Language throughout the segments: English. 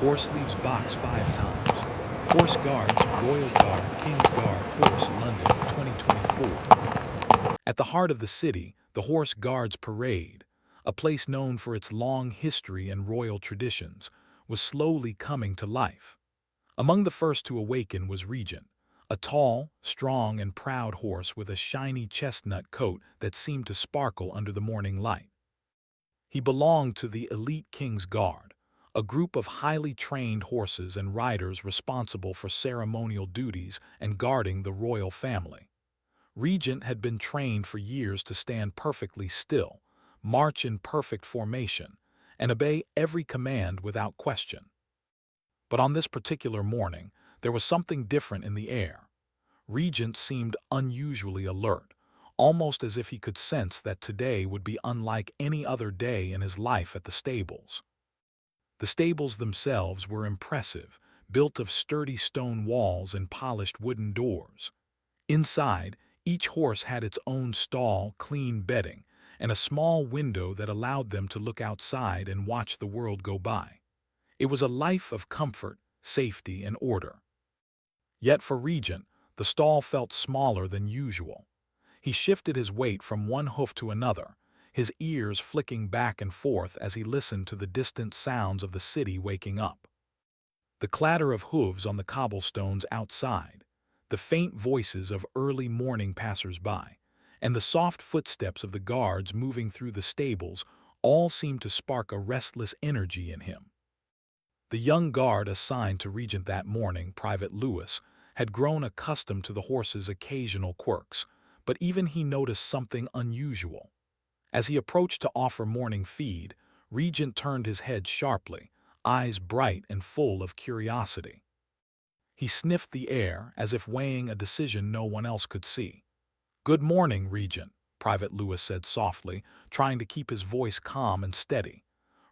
Horse leaves box 5 times. Horse Guards, Royal Guard, King's Guard, Horse, London, 2024. At the heart of the city, the Horse Guards Parade, a place known for its long history and royal traditions, was slowly coming to life. Among the first to awaken was Regent, a tall, strong, and proud horse with a shiny chestnut coat that seemed to sparkle under the morning light. He belonged to the elite King's Guard, a group of highly trained horses and riders responsible for ceremonial duties and guarding the royal family. Regent had been trained for years to stand perfectly still, march in perfect formation, and obey every command without question. But on this particular morning, there was something different in the air. Regent seemed unusually alert, almost as if he could sense that today would be unlike any other day in his life at the stables. The stables themselves were impressive, built of sturdy stone walls and polished wooden doors. Inside, each horse had its own stall, clean bedding, and a small window that allowed them to look outside and watch the world go by. It was a life of comfort, safety, and order. Yet for Regent, the stall felt smaller than usual. He shifted his weight from one hoof to another, his ears flicking back and forth as he listened to the distant sounds of the city waking up. The clatter of hooves on the cobblestones outside, the faint voices of early morning passers-by, and the soft footsteps of the guards moving through the stables all seemed to spark a restless energy in him. The young guard assigned to Regent that morning, Private Lewis, had grown accustomed to the horse's occasional quirks, but even he noticed something unusual. As he approached to offer morning feed, Regent turned his head sharply, eyes bright and full of curiosity. He sniffed the air as if weighing a decision no one else could see. "Good morning, Regent," Private Lewis said softly, trying to keep his voice calm and steady.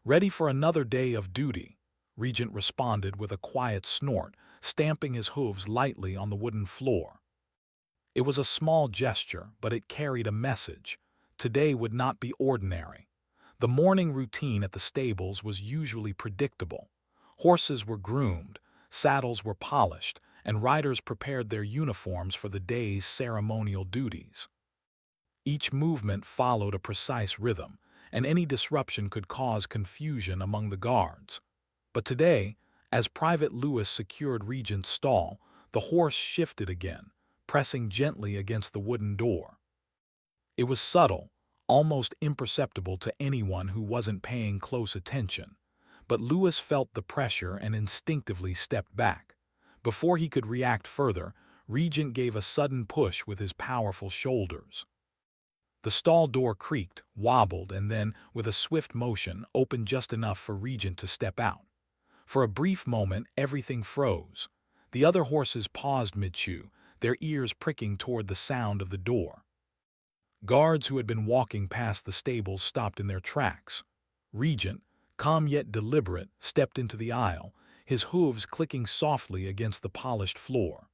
"Ready for another day of duty?" Regent responded with a quiet snort, stamping his hooves lightly on the wooden floor. It was a small gesture, but it carried a message. Today would not be ordinary. The morning routine at the stables was usually predictable. Horses were groomed, saddles were polished, and riders prepared their uniforms for the day's ceremonial duties. Each movement followed a precise rhythm, and any disruption could cause confusion among the guards. But today, as Private Lewis secured Regent's stall, the horse shifted again, pressing gently against the wooden door. It was subtle, almost imperceptible to anyone who wasn't paying close attention, but Lewis felt the pressure and instinctively stepped back. Before he could react further, Regent gave a sudden push with his powerful shoulders. The stall door creaked, wobbled, and then, with a swift motion, opened just enough for Regent to step out. For a brief moment, everything froze. The other horses paused mid-chew, their ears pricking toward the sound of the door. Guards who had been walking past the stables stopped in their tracks. Regent, calm yet deliberate, stepped into the aisle, his hooves clicking softly against the polished floor.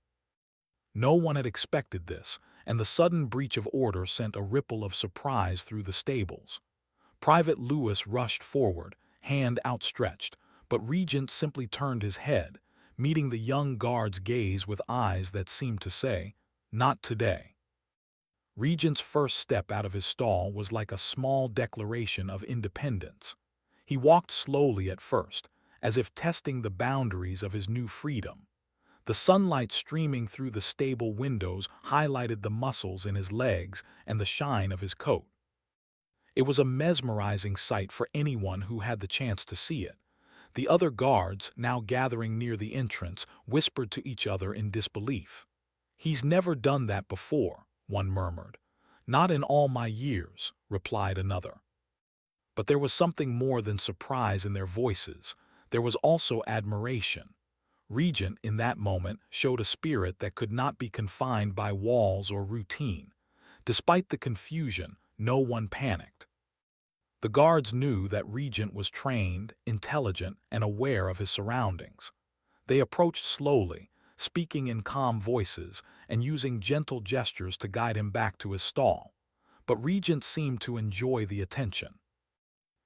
No one had expected this, and the sudden breach of order sent a ripple of surprise through the stables. Private Lewis rushed forward, hand outstretched, but Regent simply turned his head, meeting the young guard's gaze with eyes that seemed to say, "Not today." Regent's first step out of his stall was like a small declaration of independence. He walked slowly at first, as if testing the boundaries of his new freedom. The sunlight streaming through the stable windows highlighted the muscles in his legs and the shine of his coat. It was a mesmerizing sight for anyone who had the chance to see it. The other guards, now gathering near the entrance, whispered to each other in disbelief. "He's never done that before," one murmured. "Not in all my years," replied another. But there was something more than surprise in their voices. There was also admiration. Regent, in that moment, showed a spirit that could not be confined by walls or routine. Despite the confusion, no one panicked. The guards knew that Regent was trained, intelligent, and aware of his surroundings. They approached slowly, speaking in calm voices and using gentle gestures to guide him back to his stall. But Regent seemed to enjoy the attention.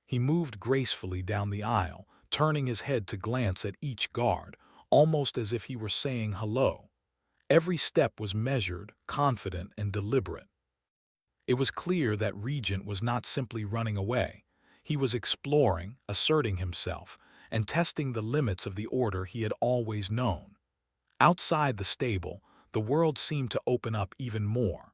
He moved gracefully down the aisle, turning his head to glance at each guard, almost as if he were saying hello. Every step was measured, confident, and deliberate. It was clear that Regent was not simply running away. He was exploring, asserting himself, and testing the limits of the order he had always known. Outside the stable, the world seemed to open up even more.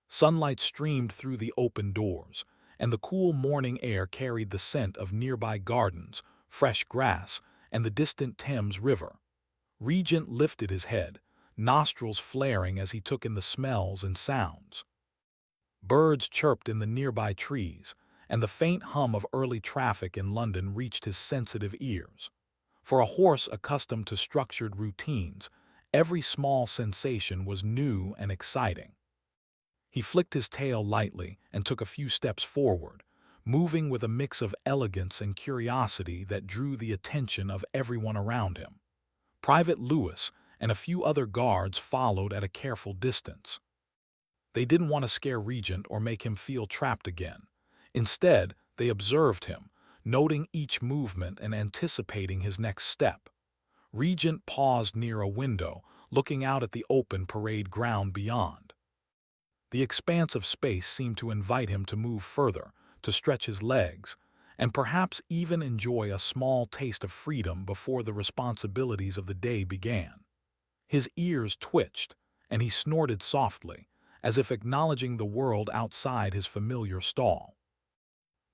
Sunlight streamed through the open doors, and the cool morning air carried the scent of nearby gardens, fresh grass, and the distant Thames River. Regent lifted his head, nostrils flaring as he took in the smells and sounds. Birds chirped in the nearby trees, and the faint hum of early traffic in London reached his sensitive ears. For a horse accustomed to structured routines, every small sensation was new and exciting. He flicked his tail lightly and took a few steps forward, moving with a mix of elegance and curiosity that drew the attention of everyone around him. Private Lewis and a few other guards followed at a careful distance. They didn't want to scare Regent or make him feel trapped again. Instead, they observed him, noting each movement and anticipating his next step. Regent paused near a window, looking out at the open parade ground beyond. The expanse of space seemed to invite him to move further, to stretch his legs, and perhaps even enjoy a small taste of freedom before the responsibilities of the day began. His ears twitched, and he snorted softly, as if acknowledging the world outside his familiar stall.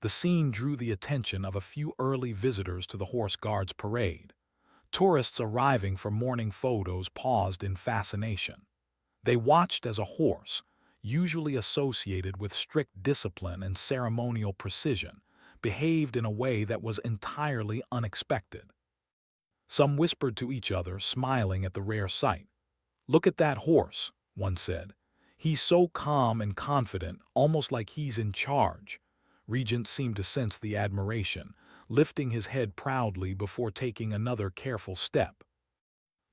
The scene drew the attention of a few early visitors to the Horse Guards parade. Tourists arriving for morning photos paused in fascination. They watched as a horse, usually associated with strict discipline and ceremonial precision, behaved in a way that was entirely unexpected. Some whispered to each other, smiling at the rare sight. "Look at that horse," one said. "He's so calm and confident, almost like he's in charge." Regent seemed to sense the admiration, lifting his head proudly before taking another careful step.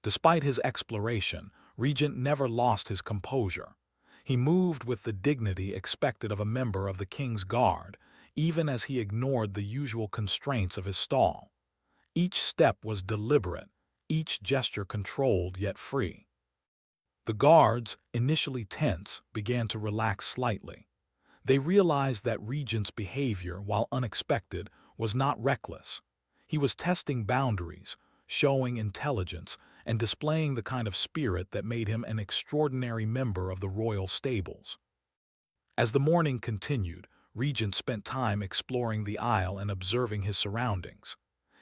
Despite his exploration, Regent never lost his composure. He moved with the dignity expected of a member of the King's Guard, even as he ignored the usual constraints of his stall. Each step was deliberate, each gesture controlled yet free. The guards, initially tense, began to relax slightly. They realized that Regent's behavior, while unexpected, was not reckless. He was testing boundaries, showing intelligence, and displaying the kind of spirit that made him an extraordinary member of the royal stables. As the morning continued, Regent spent time exploring the aisle and observing his surroundings.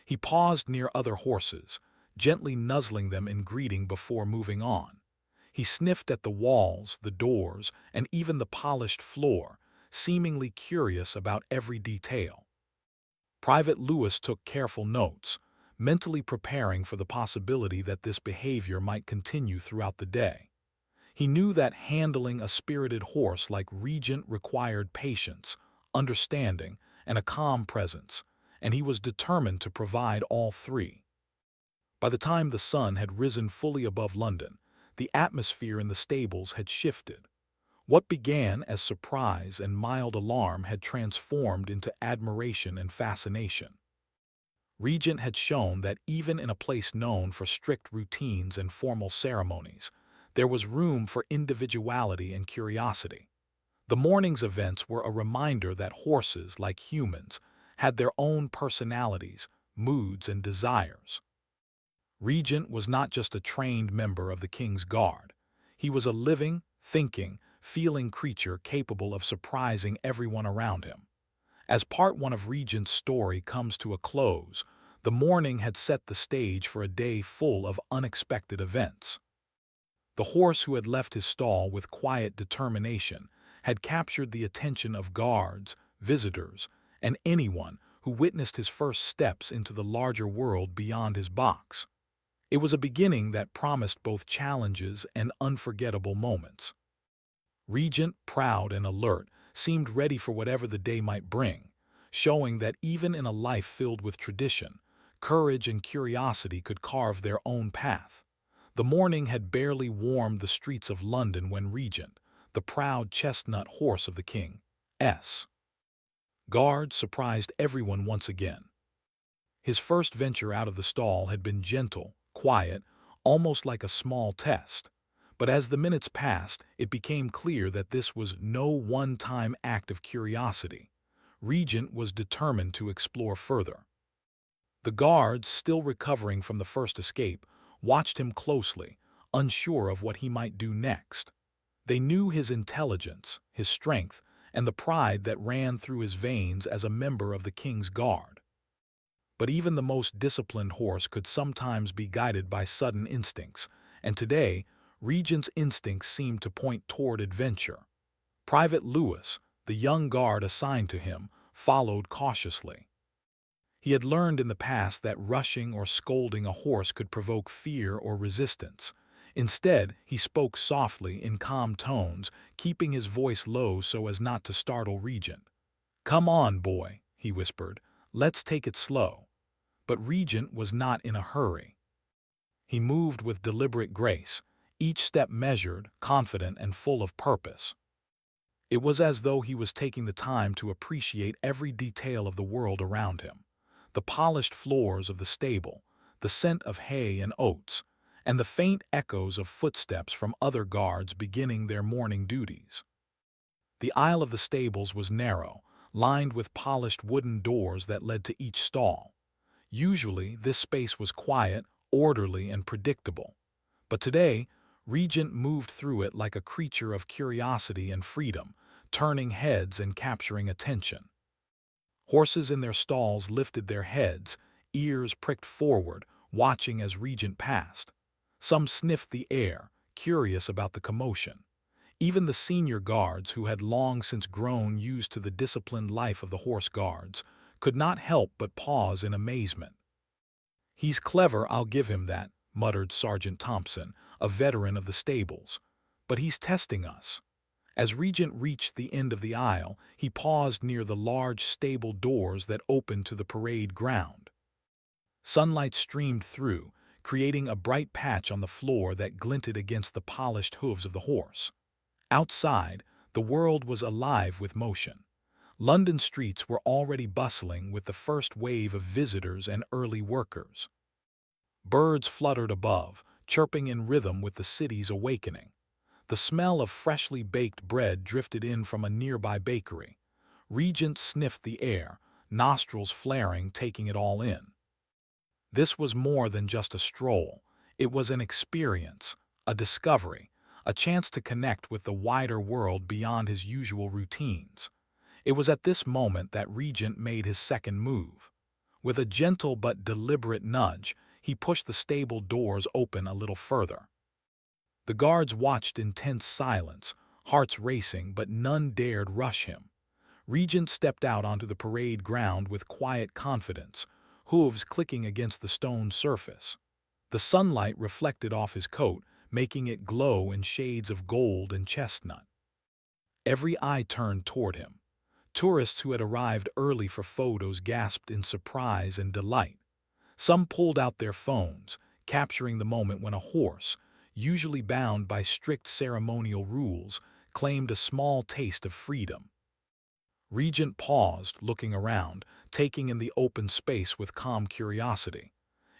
He paused near other horses, gently nuzzling them in greeting before moving on. He sniffed at the walls, the doors, and even the polished floor, seemingly curious about every detail. Private Lewis took careful notes, mentally preparing for the possibility that this behavior might continue throughout the day. He knew that handling a spirited horse like Regent required patience, understanding, and a calm presence, and he was determined to provide all three. By the time the sun had risen fully above London, the atmosphere in the stables had shifted. What began as surprise and mild alarm had transformed into admiration and fascination. Regent had shown that even in a place known for strict routines and formal ceremonies, there was room for individuality and curiosity. The morning's events were a reminder that horses, like humans, had their own personalities, moods, and desires. Regent was not just a trained member of the King's Guard. He was a living, thinking, feeling creature capable of surprising everyone around him. As part one of Regent's story comes to a close, the morning had set the stage for a day full of unexpected events. The horse who had left his stall with quiet determination had captured the attention of guards, visitors, and anyone who witnessed his first steps into the larger world beyond his box. It was a beginning that promised both challenges and unforgettable moments. Regent, proud and alert, seemed ready for whatever the day might bring, showing that even in a life filled with tradition, courage and curiosity could carve their own path. The morning had barely warmed the streets of London when Regent, the proud chestnut horse of the King's Guard, surprised everyone once again. His first venture out of the stall had been gentle, quiet, almost like a small test. But as the minutes passed, it became clear that this was no one-time act of curiosity. Regent was determined to explore further. The guards, still recovering from the first escape, watched him closely, unsure of what he might do next. They knew his intelligence, his strength, and the pride that ran through his veins as a member of the king's guard. But even the most disciplined horse could sometimes be guided by sudden instincts, and today, Regent's instincts seemed to point toward adventure. Private Lewis, the young guard assigned to him, followed cautiously. He had learned in the past that rushing or scolding a horse could provoke fear or resistance. Instead, he spoke softly in calm tones, keeping his voice low so as not to startle Regent. "Come on, boy," he whispered. "Let's take it slow." But Regent was not in a hurry. He moved with deliberate grace, each step measured, confident, and full of purpose. It was as though he was taking the time to appreciate every detail of the world around him. The polished floors of the stable, the scent of hay and oats, and the faint echoes of footsteps from other guards beginning their morning duties. The aisle of the stables was narrow, lined with polished wooden doors that led to each stall. Usually, this space was quiet, orderly, and predictable. But today, Regent moved through it like a creature of curiosity and freedom, turning heads and capturing attention. Horses in their stalls lifted their heads, ears pricked forward, watching as Regent passed. Some sniffed the air, curious about the commotion. Even the senior guards, who had long since grown used to the disciplined life of the horse guards, could not help but pause in amazement. "He's clever, I'll give him that," muttered Sergeant Thompson, a veteran of the stables. "But he's testing us." As Regent reached the end of the aisle, he paused near the large stable doors that opened to the parade ground. Sunlight streamed through, creating a bright patch on the floor that glinted against the polished hooves of the horse. Outside, the world was alive with motion. London streets were already bustling with the first wave of visitors and early workers. Birds fluttered above, chirping in rhythm with the city's awakening. The smell of freshly baked bread drifted in from a nearby bakery. Regent sniffed the air, nostrils flaring, taking it all in. This was more than just a stroll. It was an experience, a discovery, a chance to connect with the wider world beyond his usual routines. It was at this moment that Regent made his second move. With a gentle but deliberate nudge, he pushed the stable doors open a little further. The guards watched in tense silence, hearts racing, but none dared rush him. Regent stepped out onto the parade ground with quiet confidence, hooves clicking against the stone surface. The sunlight reflected off his coat, making it glow in shades of gold and chestnut. Every eye turned toward him. Tourists who had arrived early for photos gasped in surprise and delight. Some pulled out their phones, capturing the moment when a horse, usually bound by strict ceremonial rules, claimed a small taste of freedom. Regent paused, looking around, taking in the open space with calm curiosity.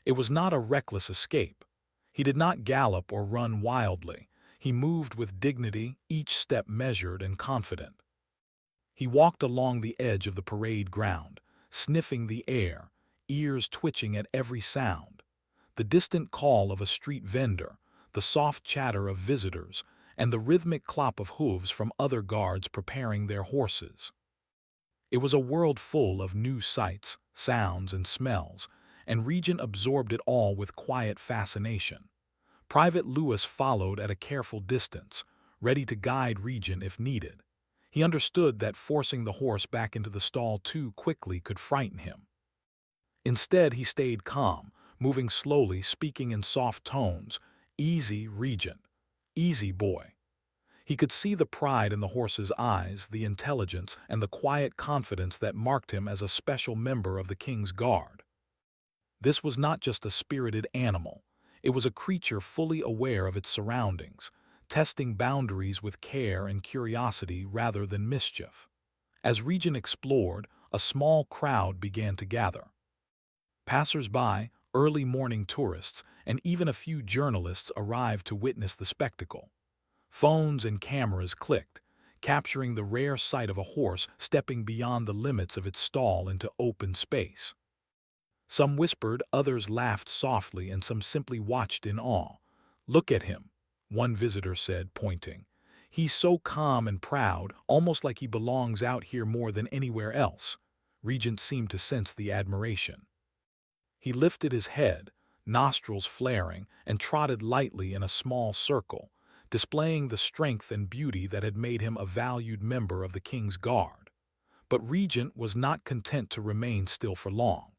It was not a reckless escape. He did not gallop or run wildly. He moved with dignity, each step measured and confident. He walked along the edge of the parade ground, sniffing the air, ears twitching at every sound. The distant call of a street vendor, the soft chatter of visitors, and the rhythmic clop of hooves from other guards preparing their horses. It was a world full of new sights, sounds, and smells, and Regent absorbed it all with quiet fascination. Private Lewis followed at a careful distance, ready to guide Regent if needed. He understood that forcing the horse back into the stall too quickly could frighten him. Instead, he stayed calm, moving slowly, speaking in soft tones. "Easy, Regent. Easy, boy." He could see the pride in the horse's eyes, the intelligence, and the quiet confidence that marked him as a special member of the king's guard. This was not just a spirited animal. It was a creature fully aware of its surroundings, testing boundaries with care and curiosity rather than mischief. As Regent explored, a small crowd began to gather. Passers-by, early morning tourists, and even a few journalists arrived to witness the spectacle. Phones and cameras clicked, capturing the rare sight of a horse stepping beyond the limits of its stall into open space. Some whispered, others laughed softly, and some simply watched in awe. "Look at him," one visitor said, pointing. "He's so calm and proud, almost like he belongs out here more than anywhere else." Regent seemed to sense the admiration. He lifted his head, nostrils flaring, and trotted lightly in a small circle, displaying the strength and beauty that had made him a valued member of the king's guard. But Regent was not content to remain still for long.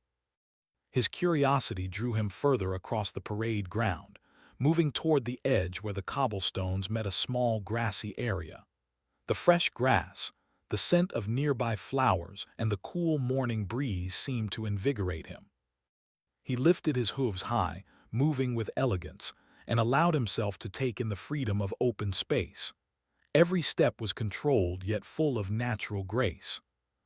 His curiosity drew him further across the parade ground, moving toward the edge where the cobblestones met a small grassy area. The fresh grass, the scent of nearby flowers, and the cool morning breeze seemed to invigorate him. He lifted his hooves high, moving with elegance, and allowed himself to take in the freedom of open space. Every step was controlled yet full of natural grace.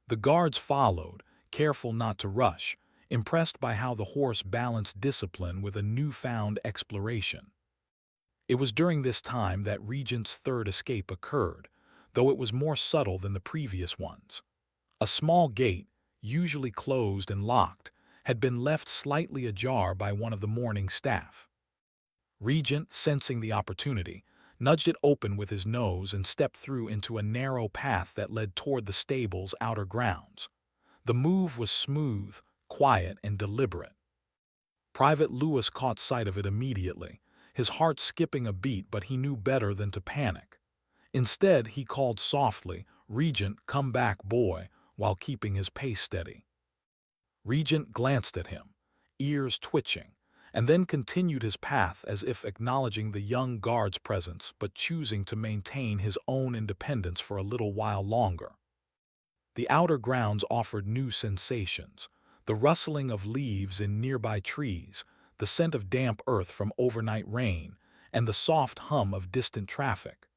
The guards followed, careful not to rush, impressed by how the horse balanced discipline with a newfound exploration. It was during this time that Regent's third escape occurred, though it was more subtle than the previous ones. A small gate, usually closed and locked, had been left slightly ajar by one of the morning staff. Regent, sensing the opportunity, nudged it open with his nose and stepped through into a narrow path that led toward the stable's outer grounds. The move was smooth, quiet, and deliberate. Private Lewis caught sight of it immediately, his heart skipping a beat, but he knew better than to panic. Instead, he called softly, "Regent, come back, boy," while keeping his pace steady. Regent glanced at him, ears twitching, and then continued his path as if acknowledging the young guard's presence but choosing to maintain his own independence for a little while longer. The outer grounds offered new sensations, the rustling of leaves in nearby trees, the scent of damp earth from overnight rain, and the soft hum of distant traffic.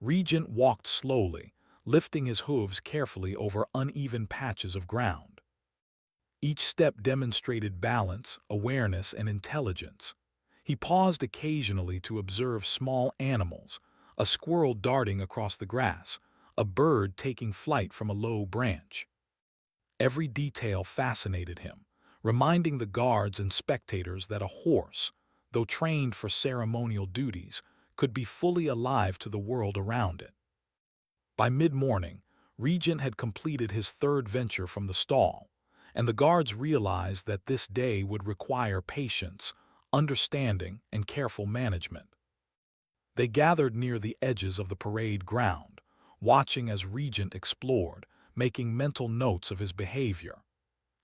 Regent walked slowly, lifting his hooves carefully over uneven patches of ground. Each step demonstrated balance, awareness, and intelligence. He paused occasionally to observe small animals, a squirrel darting across the grass, a bird taking flight from a low branch. Every detail fascinated him, reminding the guards and spectators that a horse, though trained for ceremonial duties, could be fully alive to the world around it. By mid-morning, Regent had completed his third venture from the stall, and the guards realized that this day would require patience, understanding, and careful management. They gathered near the edges of the parade ground, watching as Regent explored, making mental notes of his behavior.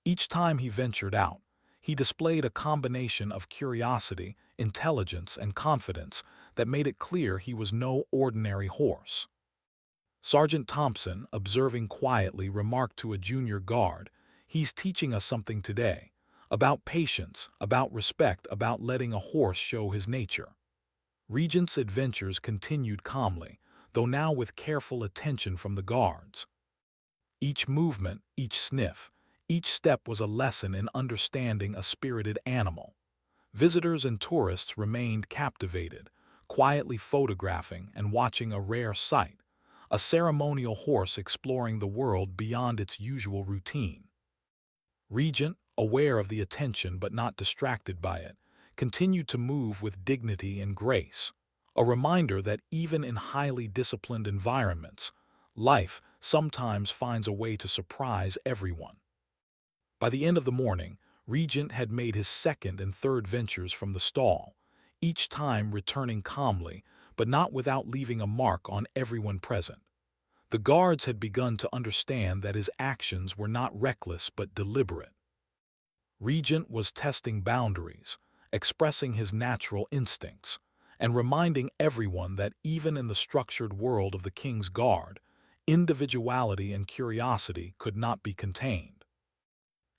Each time he ventured out, he displayed a combination of curiosity, intelligence, and confidence that made it clear he was no ordinary horse. Sergeant Thompson, observing quietly, remarked to a junior guard, "He's teaching us something today, about patience, about respect, about letting a horse show his nature." Regent's adventures continued calmly, though now with careful attention from the guards. Each movement, each sniff, each step was a lesson in understanding a spirited animal. Visitors and tourists remained captivated, quietly photographing and watching a rare sight, a ceremonial horse exploring the world beyond its usual routine. Regent, aware of the attention but not distracted by it, continued to move with dignity and grace, a reminder that even in highly disciplined environments, life sometimes finds a way to surprise everyone. By the end of the morning, Regent had made his second and third ventures from the stall, each time returning calmly, but not without leaving a mark on everyone present. The guards had begun to understand that his actions were not reckless but deliberate. Regent was testing boundaries, expressing his natural instincts, and reminding everyone that even in the structured world of the King's Guard, individuality and curiosity could not be contained.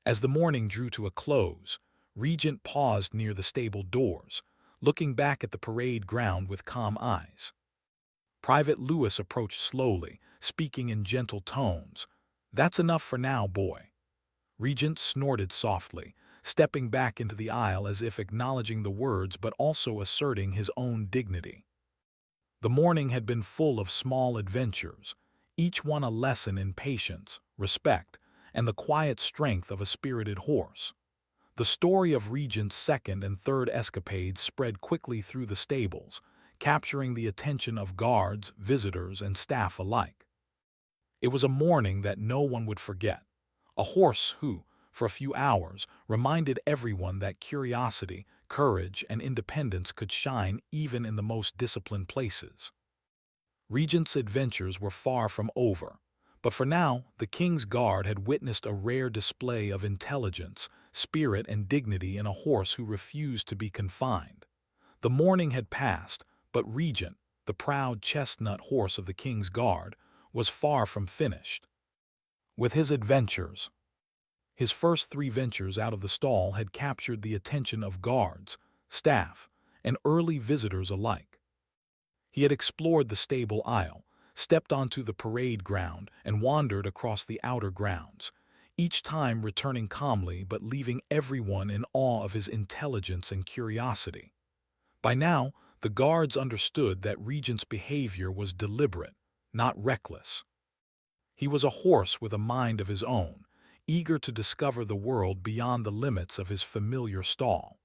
As the morning drew to a close, Regent paused near the stable doors, looking back at the parade ground with calm eyes. Private Lewis approached slowly, speaking in gentle tones. "That's enough for now, boy." Regent snorted softly, stepping back into the aisle as if acknowledging the words but also asserting his own dignity. The morning had been full of small adventures, each one a lesson in patience, respect, and the quiet strength of a spirited horse. The story of Regent's second and third escapades spread quickly through the stables, capturing the attention of guards, visitors, and staff alike. It was a morning that no one would forget. A horse who, for a few hours, reminded everyone that curiosity, courage, and independence could shine even in the most disciplined places. Regent's adventures were far from over, but for now, the King's Guard had witnessed a rare display of intelligence, spirit, and dignity in a horse who refused to be confined. The morning had passed, but Regent, the proud chestnut horse of the King's Guard, was far from finished. With his adventures, his first 3 ventures out of the stall had captured the attention of guards, staff, and early visitors alike. He had explored the stable aisle, stepped onto the parade ground, and wandered across the outer grounds, each time returning calmly but leaving everyone in awe of his intelligence and curiosity. By now, the guards understood that Regent's behavior was deliberate, not reckless. He was a horse with a mind of his own, eager to discover the world beyond the limits of his familiar stall.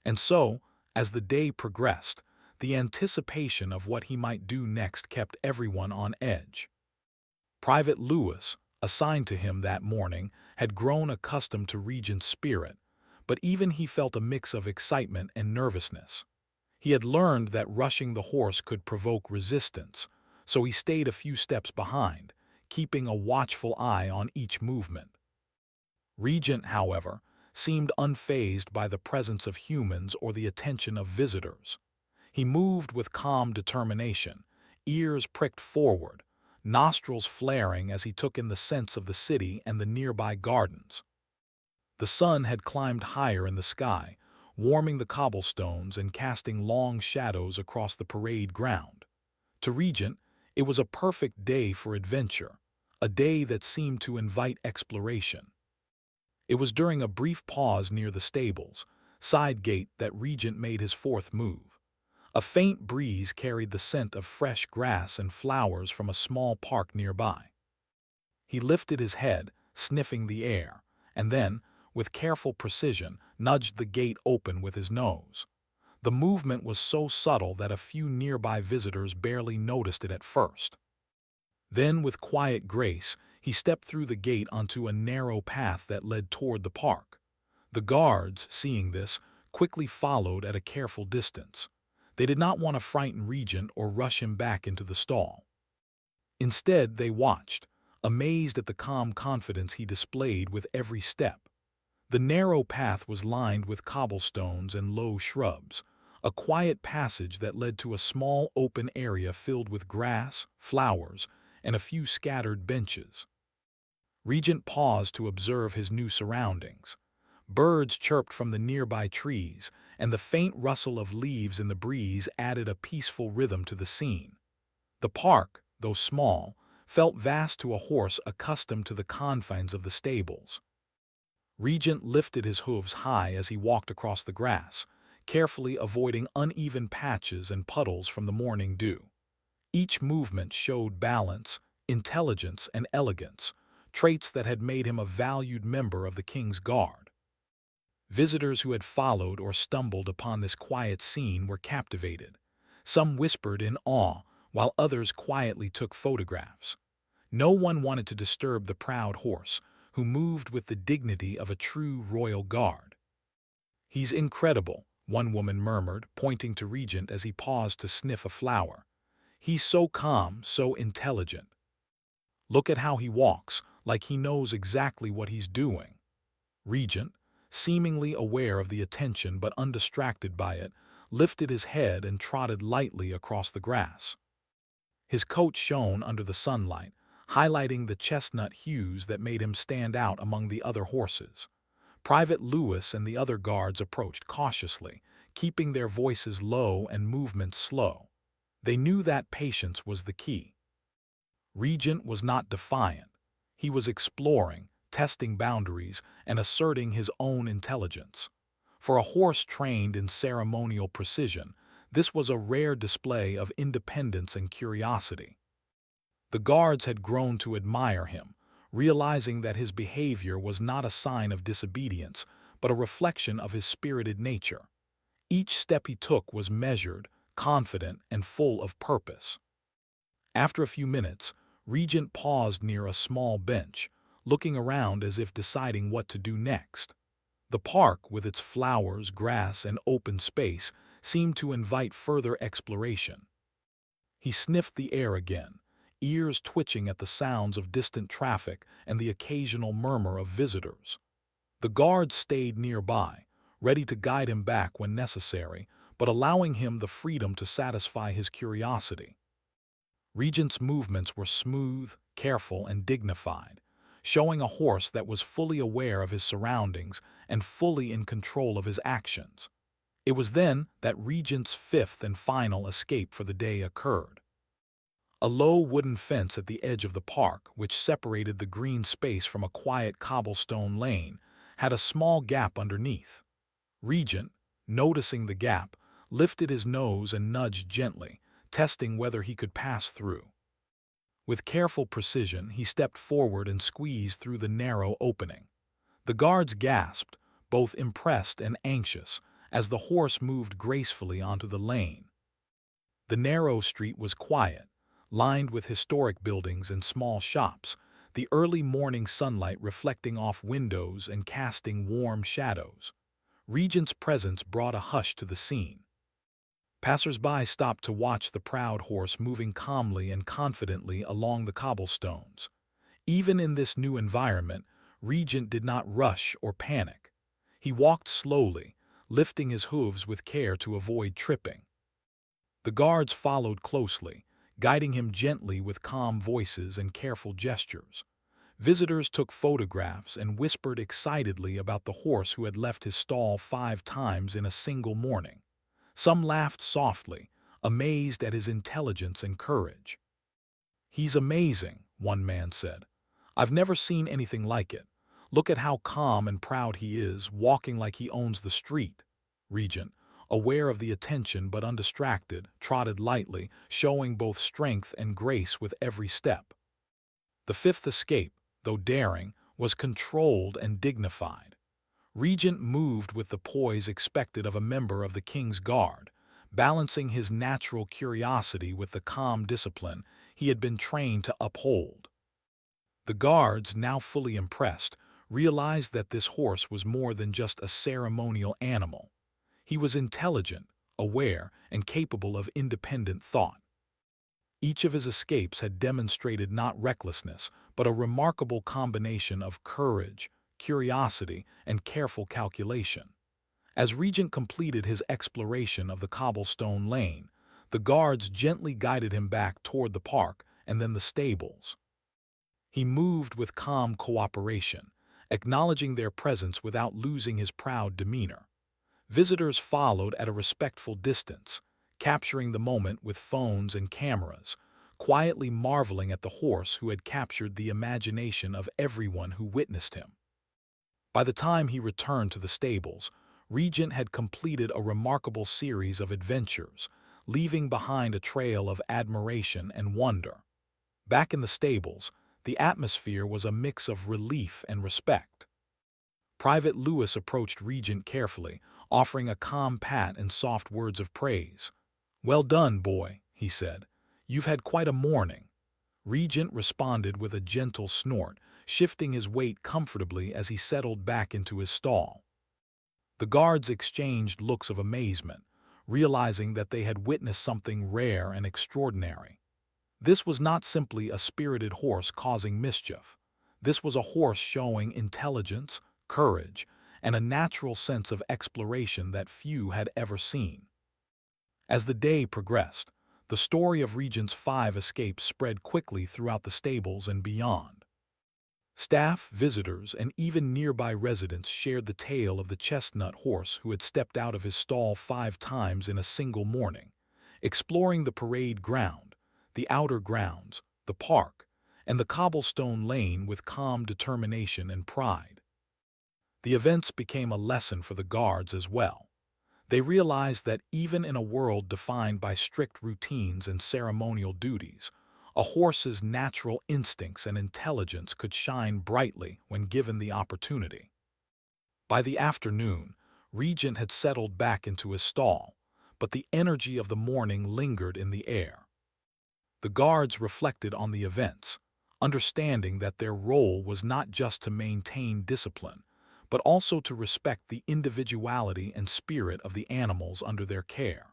And so, as the day progressed, the anticipation of what he might do next kept everyone on edge. Private Lewis, assigned to him that morning, had grown accustomed to Regent's spirit, but even he felt a mix of excitement and nervousness. He had learned that rushing the horse could provoke resistance, so he stayed a few steps behind, keeping a watchful eye on each movement. Regent, however, seemed unfazed by the presence of humans or the attention of visitors. He moved with calm determination, ears pricked forward, nostrils flaring as he took in the scents of the city and the nearby gardens. The sun had climbed higher in the sky, warming the cobblestones and casting long shadows across the parade ground. To Regent, it was a perfect day for adventure, a day that seemed to invite exploration. It was during a brief pause near the stables, side gate, that Regent made his 4th move. A faint breeze carried the scent of fresh grass and flowers from a small park nearby. He lifted his head, sniffing the air, and then, with careful precision, nudged the gate open with his nose. The movement was so subtle that a few nearby visitors barely noticed it at first. Then, with quiet grace, he stepped through the gate onto a narrow path that led toward the park. The guards, seeing this, quickly followed at a careful distance. They did not want to frighten Regent or rush him back into the stall. Instead, they watched, amazed at the calm confidence he displayed with every step. The narrow path was lined with cobblestones and low shrubs, a quiet passage that led to a small open area filled with grass, flowers, and a few scattered benches. Regent paused to observe his new surroundings. Birds chirped from the nearby trees, and the faint rustle of leaves in the breeze added a peaceful rhythm to the scene. The park, though small, felt vast to a horse accustomed to the confines of the stables. Regent lifted his hooves high as he walked across the grass, carefully avoiding uneven patches and puddles from the morning dew. Each movement showed balance, intelligence, and elegance, traits that had made him a valued member of the King's Guard. Visitors who had followed or stumbled upon this quiet scene were captivated. Some whispered in awe, while others quietly took photographs. No one wanted to disturb the proud horse, who moved with the dignity of a true royal guard. "He's incredible," one woman murmured, pointing to Regent as he paused to sniff a flower. "He's so calm, so intelligent. Look at how he walks, like he knows exactly what he's doing." Regent, seemingly aware of the attention but undistracted by it, lifted his head and trotted lightly across the grass. His coat shone under the sunlight, highlighting the chestnut hues that made him stand out among the other horses. Private Lewis and the other guards approached cautiously, keeping their voices low and movements slow. They knew that patience was the key. Regent was not defiant. He was exploring, testing boundaries and asserting his own intelligence. For a horse trained in ceremonial precision, this was a rare display of independence and curiosity. The guards had grown to admire him, realizing that his behavior was not a sign of disobedience, but a reflection of his spirited nature. Each step he took was measured, confident, and full of purpose. After a few minutes, Regent paused near a small bench, looking around as if deciding what to do next. The park, with its flowers, grass, and open space, seemed to invite further exploration. He sniffed the air again, ears twitching at the sounds of distant traffic and the occasional murmur of visitors. The guards stayed nearby, ready to guide him back when necessary, but allowing him the freedom to satisfy his curiosity. Regent's movements were smooth, careful, and dignified, showing a horse that was fully aware of his surroundings and fully in control of his actions. It was then that Regent's fifth and final escape for the day occurred. A low wooden fence at the edge of the park, which separated the green space from a quiet cobblestone lane, had a small gap underneath. Regent, noticing the gap, lifted his nose and nudged gently, testing whether he could pass through. With careful precision, he stepped forward and squeezed through the narrow opening. The guards gasped, both impressed and anxious, as the horse moved gracefully onto the lane. The narrow street was quiet, lined with historic buildings and small shops, the early morning sunlight reflecting off windows and casting warm shadows. Regent's presence brought a hush to the scene. Passers-by stopped to watch the proud horse moving calmly and confidently along the cobblestones. Even in this new environment, Regent did not rush or panic. He walked slowly, lifting his hooves with care to avoid tripping. The guards followed closely, guiding him gently with calm voices and careful gestures. Visitors took photographs and whispered excitedly about the horse who had left his stall 5 times in a single morning. Some laughed softly, amazed at his intelligence and courage. "He's amazing," one man said. "I've never seen anything like it. Look at how calm and proud he is, walking like he owns the street." Regent, aware of the attention but undistracted, trotted lightly, showing both strength and grace with every step. The fifth escape, though daring, was controlled and dignified. Regent moved with the poise expected of a member of the King's Guard, balancing his natural curiosity with the calm discipline he had been trained to uphold. The guards, now fully impressed, realized that this horse was more than just a ceremonial animal. He was intelligent, aware, and capable of independent thought. Each of his escapes had demonstrated not recklessness, but a remarkable combination of courage, curiosity, and careful calculation. As Regent completed his exploration of the cobblestone lane, the guards gently guided him back toward the park and then the stables. He moved with calm cooperation, acknowledging their presence without losing his proud demeanor. Visitors followed at a respectful distance, capturing the moment with phones and cameras, quietly marveling at the horse who had captured the imagination of everyone who witnessed him. By the time he returned to the stables, Regent had completed a remarkable series of adventures, leaving behind a trail of admiration and wonder. Back in the stables, the atmosphere was a mix of relief and respect. Private Lewis approached Regent carefully, offering a calm pat and soft words of praise. "Well done, boy," he said. "You've had quite a morning." Regent responded with a gentle snort, shifting his weight comfortably as he settled back into his stall. The guards exchanged looks of amazement, realizing that they had witnessed something rare and extraordinary. This was not simply a spirited horse causing mischief. This was a horse showing intelligence, courage, and a natural sense of exploration that few had ever seen. As the day progressed, the story of Regent's 5 escapes spread quickly throughout the stables and beyond. Staff, visitors, and even nearby residents shared the tale of the chestnut horse who had stepped out of his stall 5 times in a single morning, exploring the parade ground, the outer grounds, the park, and the cobblestone lane with calm determination and pride. The events became a lesson for the guards as well. They realized that even in a world defined by strict routines and ceremonial duties, a horse's natural instincts and intelligence could shine brightly when given the opportunity. By the afternoon, Regent had settled back into his stall, but the energy of the morning lingered in the air. The guards reflected on the events, understanding that their role was not just to maintain discipline, but also to respect the individuality and spirit of the animals under their care.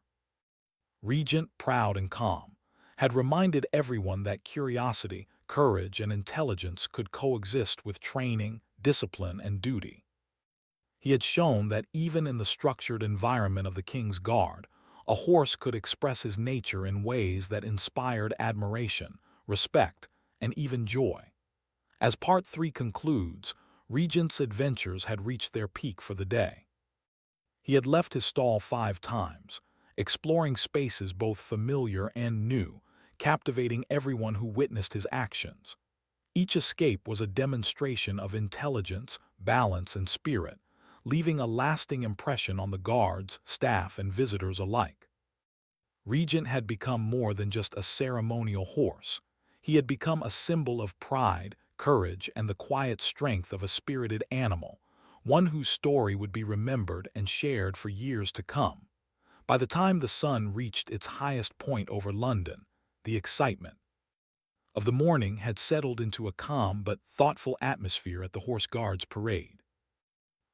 Regent, proud and calm, had reminded everyone that curiosity, courage, and intelligence could coexist with training, discipline, and duty. He had shown that even in the structured environment of the King's Guard, a horse could express his nature in ways that inspired admiration, respect, and even joy. As Part 3 concludes, Regent's adventures had reached their peak for the day. He had left his stall 5 times, exploring spaces both familiar and new, captivating everyone who witnessed his actions. Each escape was a demonstration of intelligence, balance, and spirit, leaving a lasting impression on the guards, staff, and visitors alike. Regent had become more than just a ceremonial horse. He had become a symbol of pride, courage, and the quiet strength of a spirited animal, one whose story would be remembered and shared for years to come. By the time the sun reached its highest point over London, the excitement of the morning had settled into a calm but thoughtful atmosphere at the Horse Guards Parade.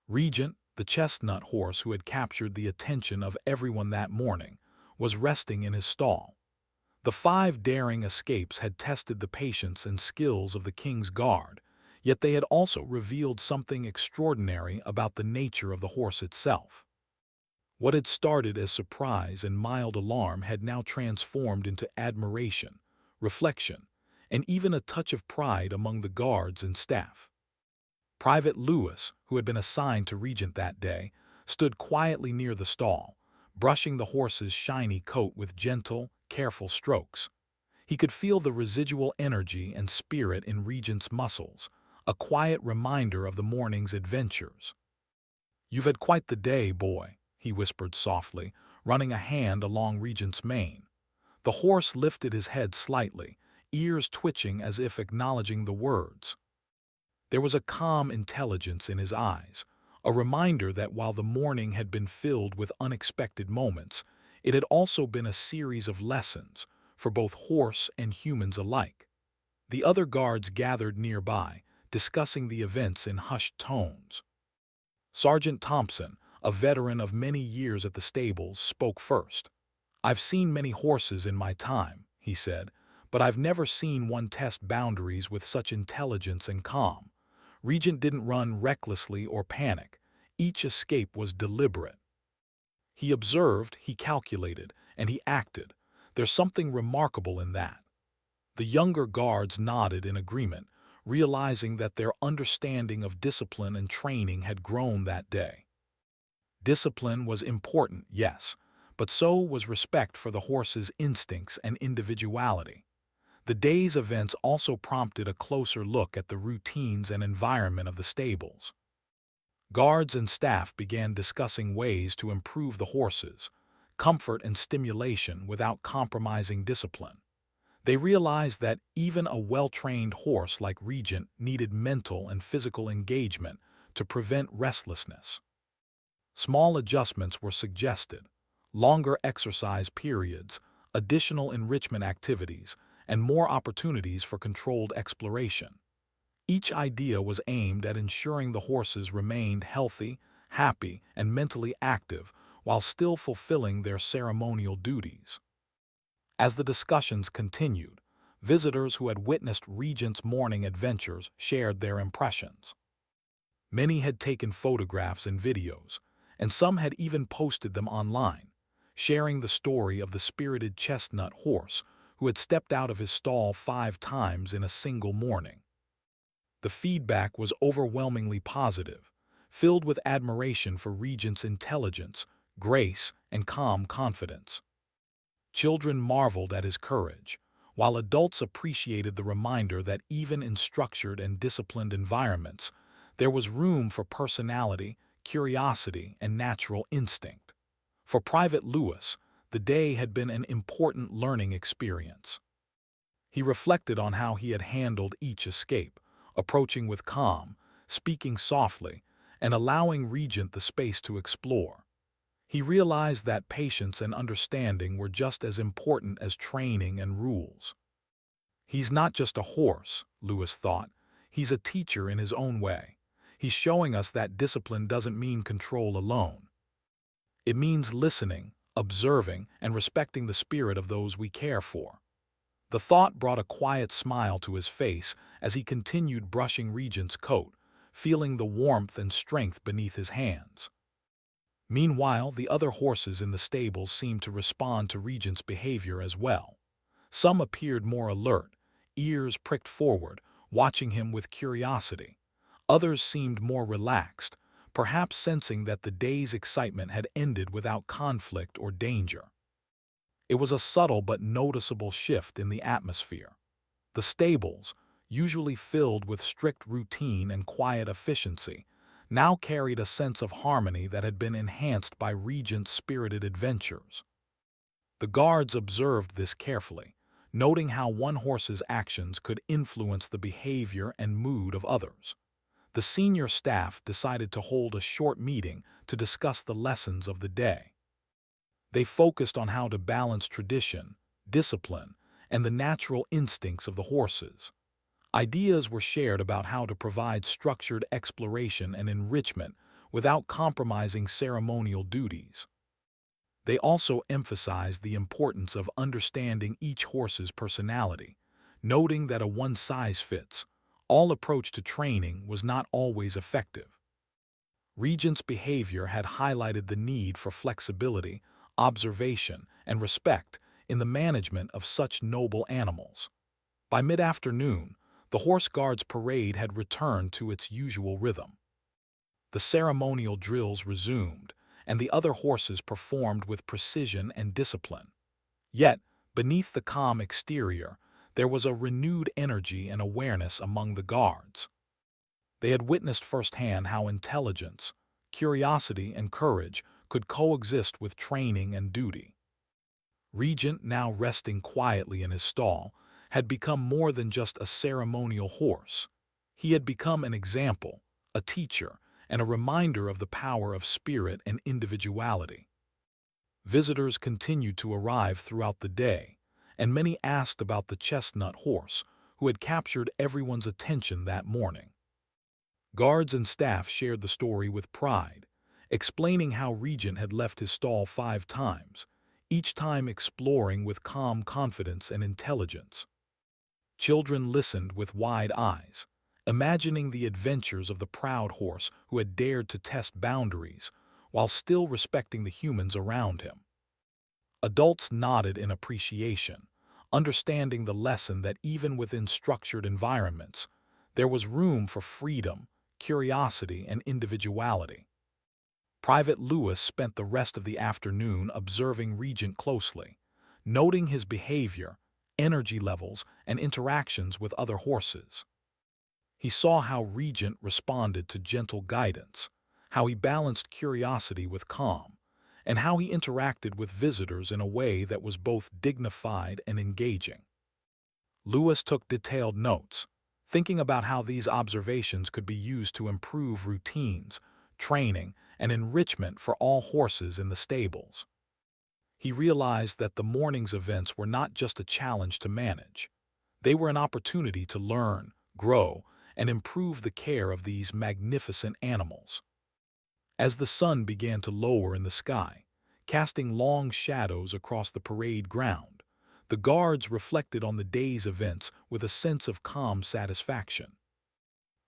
Regent, the chestnut horse who had captured the attention of everyone that morning, was resting in his stall. The 5 daring escapes had tested the patience and skills of the King's Guard, yet they had also revealed something extraordinary about the nature of the horse itself. What had started as surprise and mild alarm had now transformed into admiration, reflection, and even a touch of pride among the guards and staff. Private Lewis, who had been assigned to Regent that day, stood quietly near the stall, brushing the horse's shiny coat with gentle, careful strokes. He could feel the residual energy and spirit in Regent's muscles, a quiet reminder of the morning's adventures. "You've had quite the day, boy," he whispered softly, running a hand along Regent's mane. The horse lifted his head slightly, ears twitching as if acknowledging the words. There was a calm intelligence in his eyes, a reminder that while the morning had been filled with unexpected moments, it had also been a series of lessons for both horse and humans alike. The other guards gathered nearby, discussing the events in hushed tones. Sergeant Thompson, a veteran of many years at the stables, spoke first. "I've seen many horses in my time," he said, "but I've never seen one test boundaries with such intelligence and calm. Regent didn't run recklessly or panic. Each escape was deliberate. He observed, he calculated, and he acted. There's something remarkable in that." The younger guards nodded in agreement, realizing that their understanding of discipline and training had grown that day. Discipline was important, yes, but so was respect for the horse's instincts and individuality. The day's events also prompted a closer look at the routines and environment of the stables. Guards and staff began discussing ways to improve the horses, comfort and stimulation without compromising discipline. They realized that even a well-trained horse like Regent needed mental and physical engagement to prevent restlessness. Small adjustments were suggested: longer exercise periods, additional enrichment activities, and more opportunities for controlled exploration. Each idea was aimed at ensuring the horses remained healthy, happy, and mentally active while still fulfilling their ceremonial duties. As the discussions continued, visitors who had witnessed Regent's morning adventures shared their impressions. Many had taken photographs and videos, and some had even posted them online, sharing the story of the spirited chestnut horse who had stepped out of his stall 5 times in a single morning. The feedback was overwhelmingly positive, filled with admiration for Regent's intelligence, grace, and calm confidence. Children marveled at his courage, while adults appreciated the reminder that even in structured and disciplined environments, there was room for personality, curiosity, and natural instinct. For Private Lewis, the day had been an important learning experience. He reflected on how he had handled each escape, approaching with calm, speaking softly, and allowing Regent the space to explore. He realized that patience and understanding were just as important as training and rules. He's not just a horse, Lewis thought. He's a teacher in his own way. He's showing us that discipline doesn't mean control alone. It means listening, observing, and respecting the spirit of those we care for. The thought brought a quiet smile to his face as he continued brushing Regent's coat, feeling the warmth and strength beneath his hands. Meanwhile, the other horses in the stables seemed to respond to Regent's behavior as well. Some appeared more alert, ears pricked forward, watching him with curiosity. Others seemed more relaxed, perhaps sensing that the day's excitement had ended without conflict or danger. It was a subtle but noticeable shift in the atmosphere. The stables, usually filled with strict routine and quiet efficiency, now carried a sense of harmony that had been enhanced by Regent's spirited adventures. The guards observed this carefully, noting how one horse's actions could influence the behavior and mood of others. The senior staff decided to hold a short meeting to discuss the lessons of the day. They focused on how to balance tradition, discipline, and the natural instincts of the horses. Ideas were shared about how to provide structured exploration and enrichment without compromising ceremonial duties. They also emphasized the importance of understanding each horse's personality, noting that a one-size-fits-all approach to training was not always effective. Regent's behavior had highlighted the need for flexibility, observation, and respect in the management of such noble animals. By mid-afternoon, the Horse Guards parade had returned to its usual rhythm. The ceremonial drills resumed, and the other horses performed with precision and discipline. Yet, beneath the calm exterior, there was a renewed energy and awareness among the guards. They had witnessed firsthand how intelligence, curiosity, and courage could coexist with training and duty. Regent, now resting quietly in his stall, had become more than just a ceremonial horse. He had become an example, a teacher, and a reminder of the power of spirit and individuality. Visitors continued to arrive throughout the day, and many asked about the chestnut horse, who had captured everyone's attention that morning. Guards and staff shared the story with pride, explaining how Regent had left his stall 5 times, each time exploring with calm confidence and intelligence. Children listened with wide eyes, imagining the adventures of the proud horse who had dared to test boundaries while still respecting the humans around him. Adults nodded in appreciation, understanding the lesson that even within structured environments, there was room for freedom, curiosity, and individuality. Private Lewis spent the rest of the afternoon observing Regent closely, noting his behavior, energy levels, and interactions with other horses. He saw how Regent responded to gentle guidance, how he balanced curiosity with calm, and how he interacted with visitors in a way that was both dignified and engaging. Lewis took detailed notes, thinking about how these observations could be used to improve routines, training, and enrichment for all horses in the stables. He realized that the morning's events were not just a challenge to manage. They were an opportunity to learn, grow, and improve the care of these magnificent animals. As the sun began to lower in the sky, casting long shadows across the parade ground, the guards reflected on the day's events with a sense of calm satisfaction.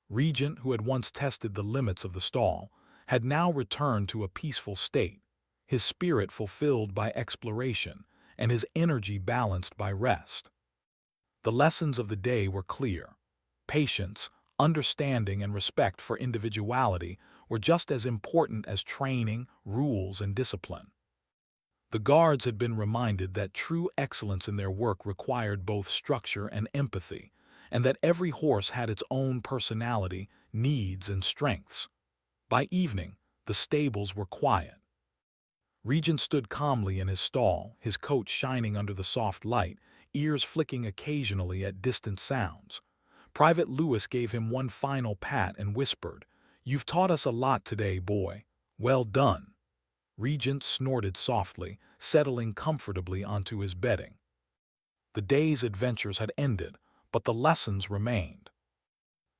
Regent, who had once tested the limits of the stall, had now returned to a peaceful state, his spirit fulfilled by exploration and his energy balanced by rest. The lessons of the day were clear. Patience, understanding, and respect for individuality were just as important as training, rules, and discipline. The guards had been reminded that true excellence in their work required both structure and empathy, and that every horse had its own personality, needs, and strengths. By evening, the stables were quiet. Regent stood calmly in his stall, his coat shining under the soft light, ears flicking occasionally at distant sounds. Private Lewis gave him one final pat and whispered, "You've taught us a lot today, boy. Well done." Regent snorted softly, settling comfortably onto his bedding. The day's adventures had ended, but the lessons remained.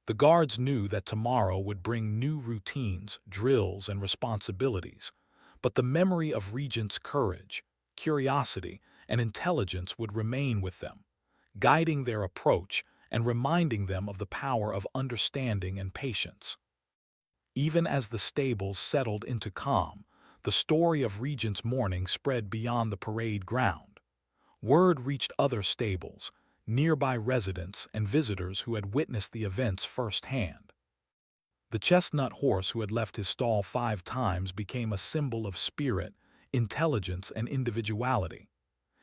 The guards knew that tomorrow would bring new routines, drills, and responsibilities, but the memory of Regent's courage, curiosity, and intelligence would remain with them, guiding their approach and reminding them of the power of understanding and patience. Even as the stables settled into calm, the story of Regent's morning spread beyond the parade ground. Word reached other stables, nearby residents, and visitors who had witnessed the events firsthand. The chestnut horse who had left his stall 5 times became a symbol of spirit, intelligence, and individuality.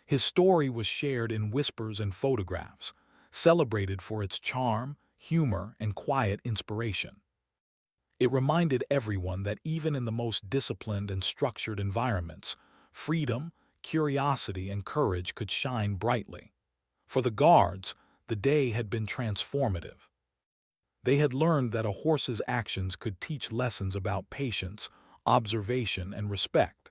His story was shared in whispers and photographs, celebrated for its charm, humor, and quiet inspiration. It reminded everyone that even in the most disciplined and structured environments, freedom, curiosity, and courage could shine brightly. For the guards, the day had been transformative. They had learned that a horse's actions could teach lessons about patience, observation, and respect.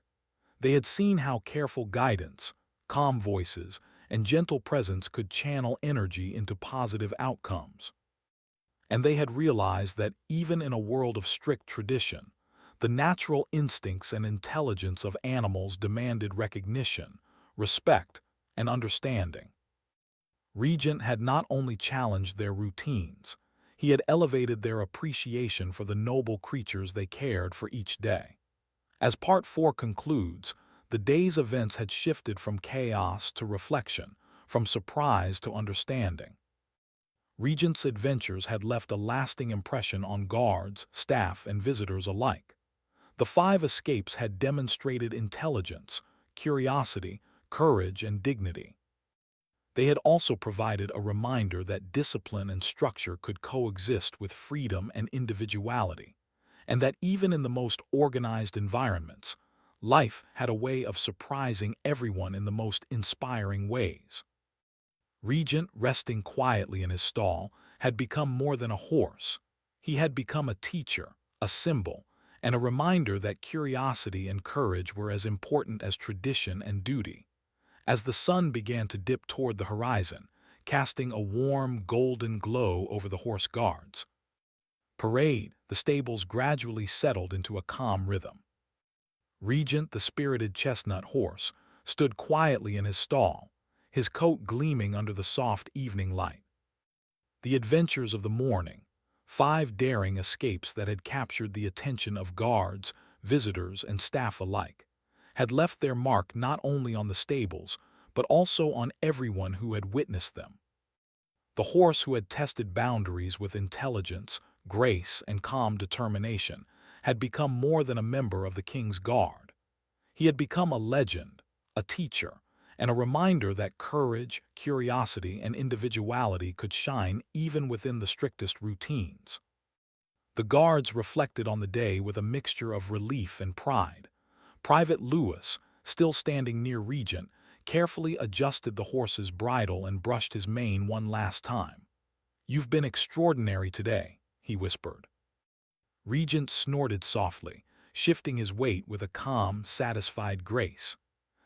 They had seen how careful guidance, calm voices, and gentle presence could channel energy into positive outcomes. And they had realized that even in a world of strict tradition, the natural instincts and intelligence of animals demanded recognition, respect, and understanding. Regent had not only challenged their routines, he had elevated their appreciation for the noble creatures they cared for each day. As Part 4 concludes, the day's events had shifted from chaos to reflection, from surprise to understanding. Regent's adventures had left a lasting impression on guards, staff, and visitors alike. The 5 escapes had demonstrated intelligence, curiosity, courage, and dignity. They had also provided a reminder that discipline and structure could coexist with freedom and individuality, and that even in the most organized environments, life had a way of surprising everyone in the most inspiring ways. Regent, resting quietly in his stall, had become more than a horse. He had become a teacher, a symbol, and a reminder that curiosity and courage were as important as tradition and duty. As the sun began to dip toward the horizon, casting a warm, golden glow over the horse guards, the stables gradually settled into a calm rhythm. Regent, the spirited chestnut horse, stood quietly in his stall, his coat gleaming under the soft evening light. The adventures of the morning, 5 daring escapes that had captured the attention of guards, visitors, and staff alike, had left their mark not only on the stables, but also on everyone who had witnessed them. The horse who had tested boundaries with intelligence, grace, and calm determination had become more than a member of the King's Guard. He had become a legend, a teacher, and a reminder that courage, curiosity, and individuality could shine even within the strictest routines. The guards reflected on the day with a mixture of relief and pride. Private Lewis, still standing near Regent, carefully adjusted the horse's bridle and brushed his mane one last time. "You've been extraordinary today," he whispered. Regent snorted softly, shifting his weight with a calm, satisfied grace.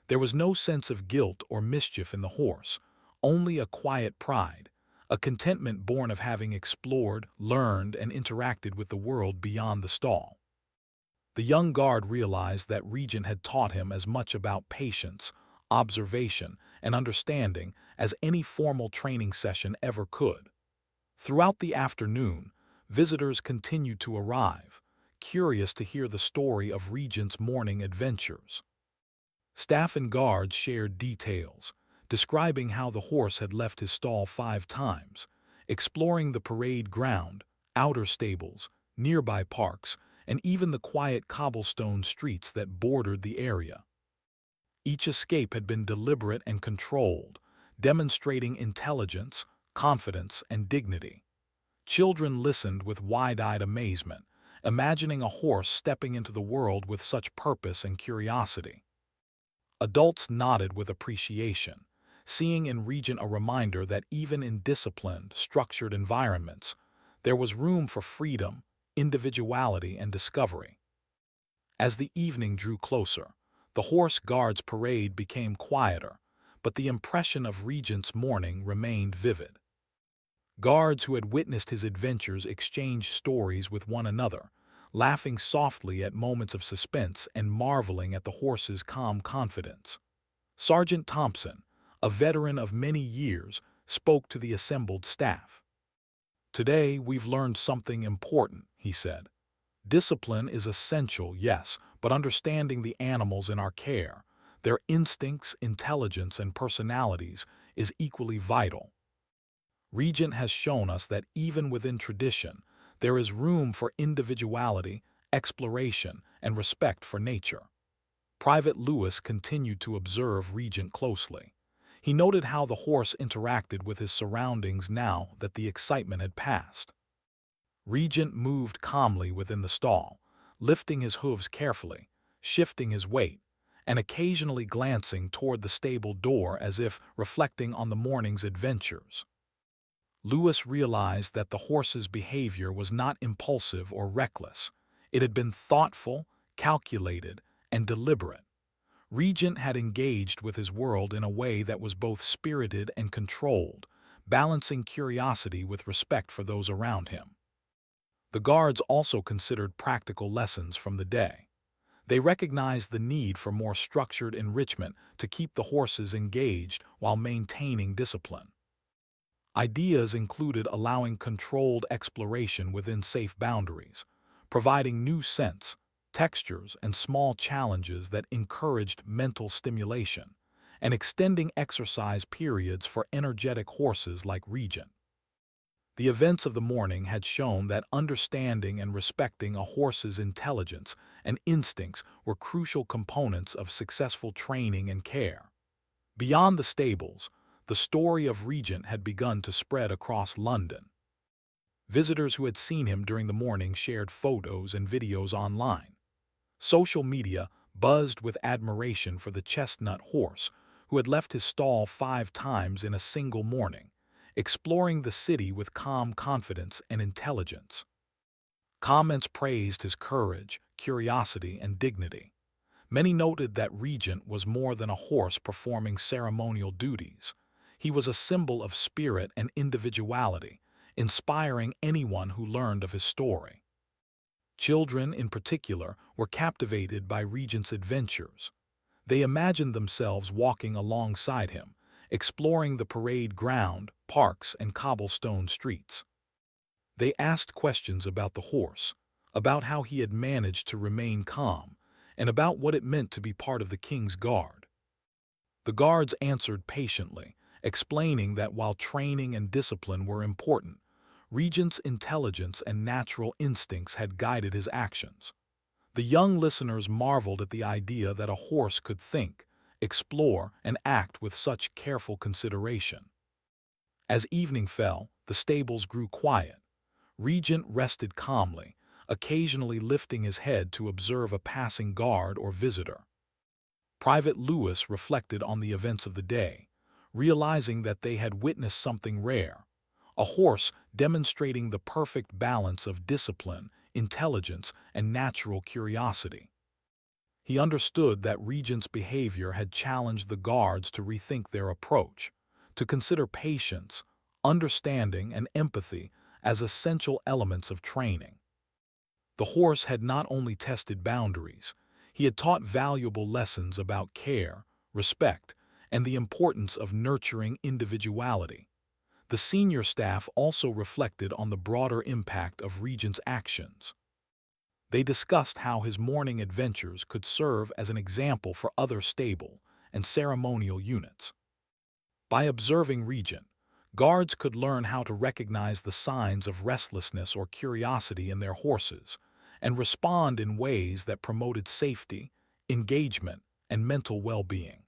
There was no sense of guilt or mischief in the horse, only a quiet pride, a contentment born of having explored, learned, and interacted with the world beyond the stall. The young guard realized that Regent had taught him as much about patience, observation, and understanding as any formal training session ever could. Throughout the afternoon, visitors continued to arrive, curious to hear the story of Regent's morning adventures. Staff and guards shared details, describing how the horse had left his stall 5 times, exploring the parade ground, outer stables, nearby parks, and even the quiet cobblestone streets that bordered the area. Each escape had been deliberate and controlled, demonstrating intelligence, confidence, and dignity. Children listened with wide-eyed amazement, imagining a horse stepping into the world with such purpose and curiosity. Adults nodded with appreciation, seeing in Regent a reminder that even in disciplined, structured environments, there was room for freedom, individuality, and discovery. As the evening drew closer, the Horse Guards parade became quieter, but the impression of Regent's morning remained vivid. Guards who had witnessed his adventures exchanged stories with one another, laughing softly at moments of suspense and marveling at the horse's calm confidence. Sergeant Thompson, a veteran of many years, spoke to the assembled staff. "Today we've learned something important," he said. "Discipline is essential, yes, but understanding the animals in our care, their instincts, intelligence, and personalities, is equally vital. Regent has shown us that even within tradition, there is room for individuality, exploration, and respect for nature." Private Lewis continued to observe Regent closely. He noted how the horse interacted with his surroundings now that the excitement had passed. Regent moved calmly within the stall, lifting his hooves carefully, shifting his weight, and occasionally glancing toward the stable door as if reflecting on the morning's adventures. Lewis realized that the horse's behavior was not impulsive or reckless. It had been thoughtful, calculated, and deliberate. Regent had engaged with his world in a way that was both spirited and controlled, balancing curiosity with respect for those around him. The guards also considered practical lessons from the day. They recognized the need for more structured enrichment to keep the horses engaged while maintaining discipline. Ideas included allowing controlled exploration within safe boundaries, providing new scents, textures, and small challenges that encouraged mental stimulation, and extending exercise periods for energetic horses like Regent. The events of the morning had shown that understanding and respecting a horse's intelligence and instincts were crucial components of successful training and care. Beyond the stables, the story of Regent had begun to spread across London. Visitors who had seen him during the morning shared photos and videos online. Social media buzzed with admiration for the chestnut horse, who had left his stall 5 times in a single morning, exploring the city with calm confidence and intelligence. Comments praised his courage, curiosity, and dignity. Many noted that Regent was more than a horse performing ceremonial duties. He was a symbol of spirit and individuality, inspiring anyone who learned of his story. Children, in particular, were captivated by Regent's adventures. They imagined themselves walking alongside him, exploring the parade ground, parks, and cobblestone streets. They asked questions about the horse, about how he had managed to remain calm, and about what it meant to be part of the King's Guard. The guards answered patiently, explaining that while training and discipline were important, Regent's intelligence and natural instincts had guided his actions. The young listeners marveled at the idea that a horse could think, explore, and act with such careful consideration. As evening fell, the stables grew quiet. Regent rested calmly, occasionally lifting his head to observe a passing guard or visitor. Private Lewis reflected on the events of the day, realizing that they had witnessed something rare, a horse demonstrating the perfect balance of discipline, intelligence, and natural curiosity. He understood that Regent's behavior had challenged the guards to rethink their approach, to consider patience, understanding, and empathy as essential elements of training. The horse had not only tested boundaries, he had taught valuable lessons about care, respect, and the importance of nurturing individuality. The senior staff also reflected on the broader impact of Regent's actions. They discussed how his morning adventures could serve as an example for other stable and ceremonial units. By observing Regent, guards could learn how to recognize the signs of restlessness or curiosity in their horses and respond in ways that promoted safety, engagement, and mental well-being.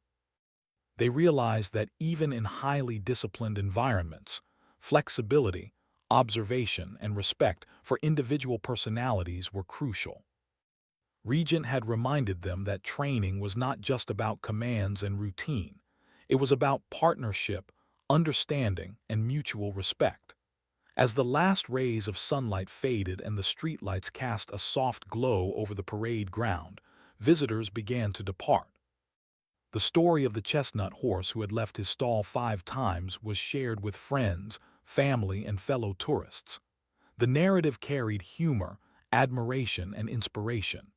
They realized that even in highly disciplined environments, flexibility, observation, and respect for individual personalities were crucial. Regent had reminded them that training was not just about commands and routine. It was about partnership, understanding, and mutual respect. As the last rays of sunlight faded and the streetlights cast a soft glow over the parade ground, visitors began to depart. The story of the chestnut horse who had left his stall 5 times was shared with friends, family, and fellow tourists. The narrative carried humor, admiration, and inspiration.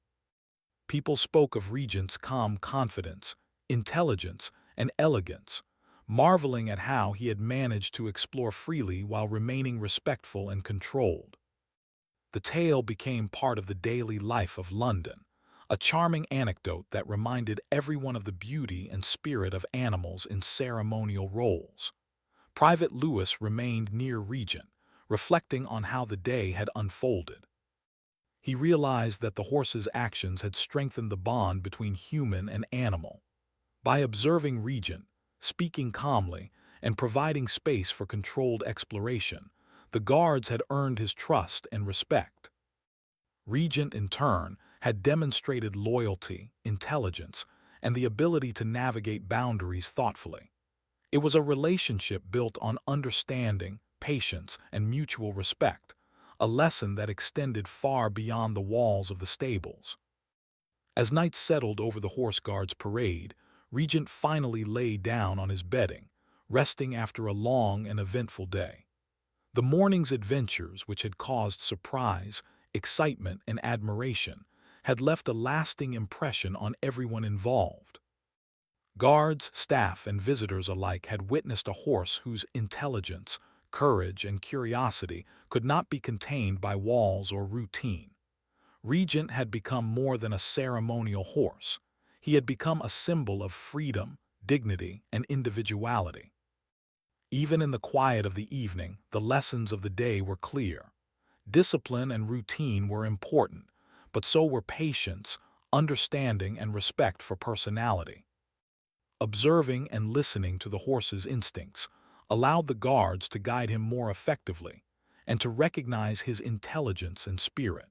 People spoke of Regent's calm confidence, intelligence, and elegance, marveling at how he had managed to explore freely while remaining respectful and controlled. The tale became part of the daily life of London, a charming anecdote that reminded everyone of the beauty and spirit of animals in ceremonial roles. Private Lewis remained near Regent, reflecting on how the day had unfolded. He realized that the horse's actions had strengthened the bond between human and animal. By observing Regent, speaking calmly, and providing space for controlled exploration, the guards had earned his trust and respect. Regent, in turn, had demonstrated loyalty, intelligence, and the ability to navigate boundaries thoughtfully. It was a relationship built on understanding, patience, and mutual respect, a lesson that extended far beyond the walls of the stables. As night settled over the horse guards' parade, Regent finally lay down on his bedding, resting after a long and eventful day. The morning's adventures, which had caused surprise, excitement, and admiration, had left a lasting impression on everyone involved. Guards, staff, and visitors alike had witnessed a horse whose intelligence, courage, and curiosity could not be contained by walls or routine. Regent had become more than a ceremonial horse. He had become a symbol of freedom, dignity, and individuality. Even in the quiet of the evening, the lessons of the day were clear. Discipline and routine were important, but so were patience, understanding, and respect for personality. Observing and listening to the horse's instincts allowed the guards to guide him more effectively and to recognize his intelligence and spirit.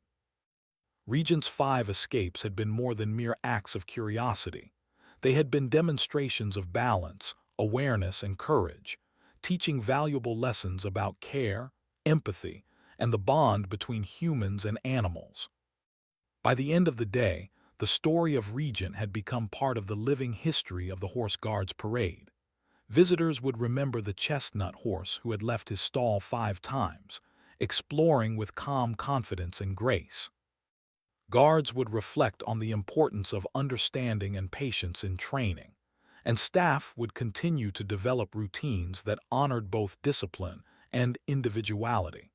Regent's 5 escapes had been more than mere acts of curiosity. They had been demonstrations of balance, awareness, and courage, teaching valuable lessons about care, empathy, and the bond between humans and animals. By the end of the day, the story of Regent had become part of the living history of the Horse Guards Parade. Visitors would remember the chestnut horse who had left his stall 5 times, exploring with calm confidence and grace. Guards would reflect on the importance of understanding and patience in training, and staff would continue to develop routines that honored both discipline and individuality.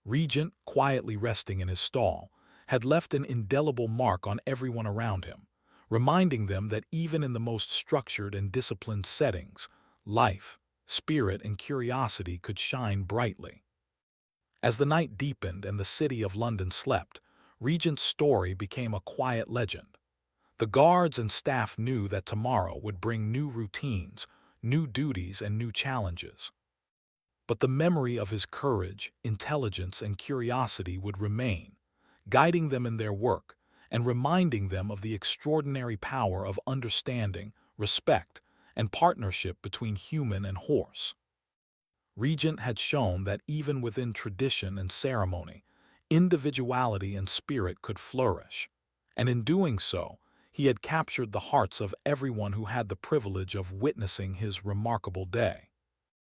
Regent, quietly resting in his stall, had left an indelible mark on everyone around him, reminding them that even in the most structured and disciplined settings, life, spirit, and curiosity could shine brightly. As the night deepened and the city of London slept, Regent's story became a quiet legend. The guards and staff knew that tomorrow would bring new routines, new duties, and new challenges. But the memory of his courage, intelligence, and curiosity would remain, guiding them in their work and reminding them of the extraordinary power of understanding, respect, and partnership between human and horse. Regent had shown that even within tradition and ceremony, individuality and spirit could flourish, and in doing so, he had captured the hearts of everyone who had the privilege of witnessing his remarkable day.